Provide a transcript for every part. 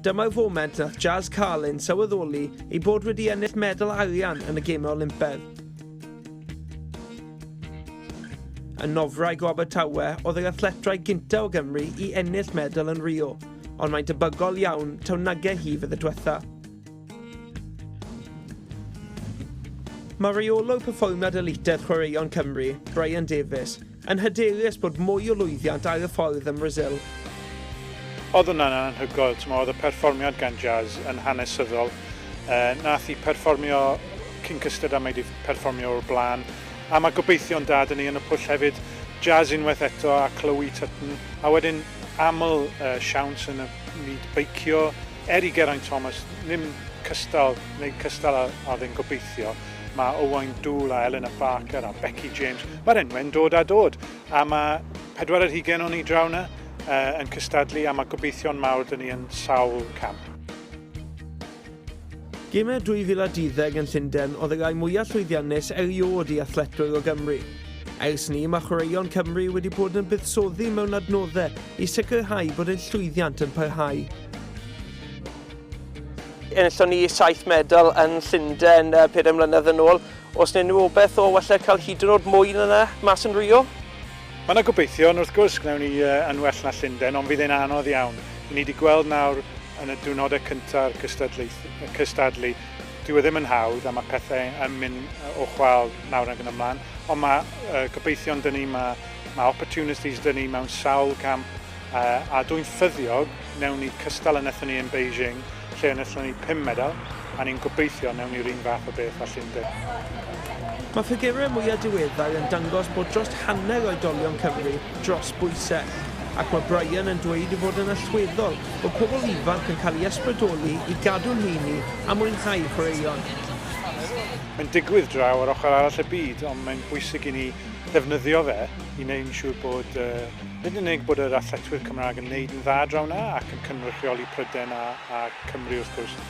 dyma'r foment nath Jazz Carlin sylweddoli ei bod wedi ennill medal arian yn y gemau Olympedd. Y nofwraig o Abertawe oedd yr athletwyr gyntaf o Gymru i ennill medal yn Rio, ond mae'n debygol iawn taw nagau hi fydd y diwetha. Mae reolwr perfformiad elitedd Chwaraeon Cymru, Brian Davies, yn hyderus bod mwy o lwyddiant ar y ffordd yn Brazil. Oedd hwnna'n anhygoel, oedd y perfformiad gan Jazz yn hanesyddol. Nath i perfformio cyn cystad a mae wedi perfformio o'r blaen. A mae gobeithio'n dad yn ni yn y pwll hefyd. Jazz unwaith eto a clywi tytn. A wedyn aml siawns yn y byd beicio. Geraint Thomas, ddim cystal, neu cystal a ddyn gobeithio. Mae Owain Dŵl a Elena Barker a Becky James. Mae'r enwau'n dod a dod. A mae 40 o'n i draw na. Yn cystadlu a mae gobeithio'n mawr dyn ni yn sawl camp. Gemau 2012 yn Llundain oedd y rai mwyaf llwyddiannus eriod i athletwyr o Gymru. Ers ni, mae Chwaraeon Cymru wedi bod yn buddsoddi mewn adnoddau i sicrhau bod ein llwyddiant yn parhau. Enillon ni 7 medal yn Llundain 4 mlynedd yn ôl. Os neu nhw obeth o wella cael hyd yn oed mwy yna mas yn Rio? Mae yna gobeithio, wrth gwrs, gnawn ni yn well na Llundain, ond fydd e'n anodd iawn. Ni wedi gweld nawr yn y diwrnodau cyntaf cystadlu, dyw e ddim yn hawdd a mae pethau yn mynd o chwal nawr ag yn ymlaen. Ond mae gobeithio'n dyn ni, mae opportunities dyn ni mewn sawl camp a dwi'n ffyddiog, newn ni cystal yn ethon ni yn Beijing, lle yn ethon ni 5 medal, a ni'n gobeithio newn ni'r un fath o beth a Llundain. Mae ffigurau mwyaf diweddar yn dangos bod dros hanner oedolion Cymru dros bwysau, ac mae Brian yn dweud i fod yn allweddol bod pobl ifanc yn cael ei ysbrydoli i gadw'n heini a mwynhau chwaraeon. Mae'n digwydd draw ar ochr arall y byd, ond mae'n bwysig i ni ddefnyddio fe i wneud yn siŵr bod nid yn unig bod yr Athletwyr Cymru'n yn wneud yn dda draw na ac yn cynrychioli Prydain a Cymru wrth gwrs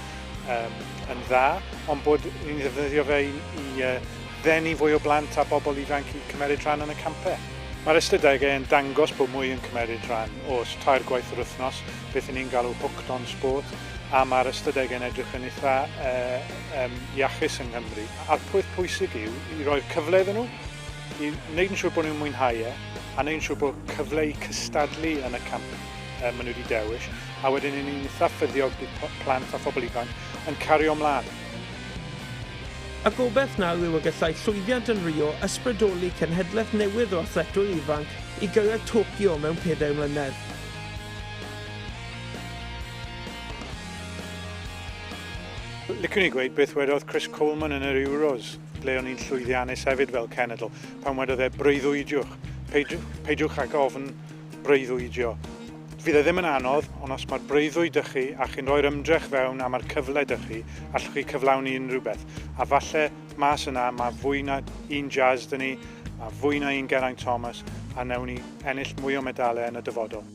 yn dda, ond bod ni'n ddefnyddio fe i ddenu fwy o blant a bobl ifanc i cymryd rhan yn y campau. Mae'r ystadegau yn dangos bod mwy yn cymryd rhan o's 3 gwaith yr wythnos, beth ni'n galw hooked on sport, a mae'r ystadegau yn edrych yn eitha iachus yng Nghymru. A'r pwyth pwysig yw i roi'r cyfle iddyn nhw, i wneud yn siŵr bod nhw'n mwynhau a wneud yn siŵr bod cyfle i cystadlu yn y camp maen nhw wedi dewis, a wedyn ni'n eitha ffyddiog i plant a phobl ifanc yn cario ymlaen. A gobeith nawr yw y gallai llwyddiant yn Rio ysbrydoli cenhedlaeth newydd o athletwyr ifanc i gyrraedd Tokyo mewn 4 mlynedd. Licwn i gweud beth wedodd Chris Coleman yn yr Euros, ble o'n i'n llwyddiannus hefyd fel cenedl, pan wedodd breuddwydiwch, peidiwch ag ofn breuddwydio. Fydd e ddim yn anodd, ond os mae'r breuddwyd ych chi a chi'n rhoi'r ymdrech fewn a mae'r cyfle ych chi, allwch chi cyflawni unrhyw beth. A falle mas yna mae fwy na un Jazz dyn ni, a fwy na un Geraint Thomas, a newn ni ennill mwy o medalau yn y dyfodol.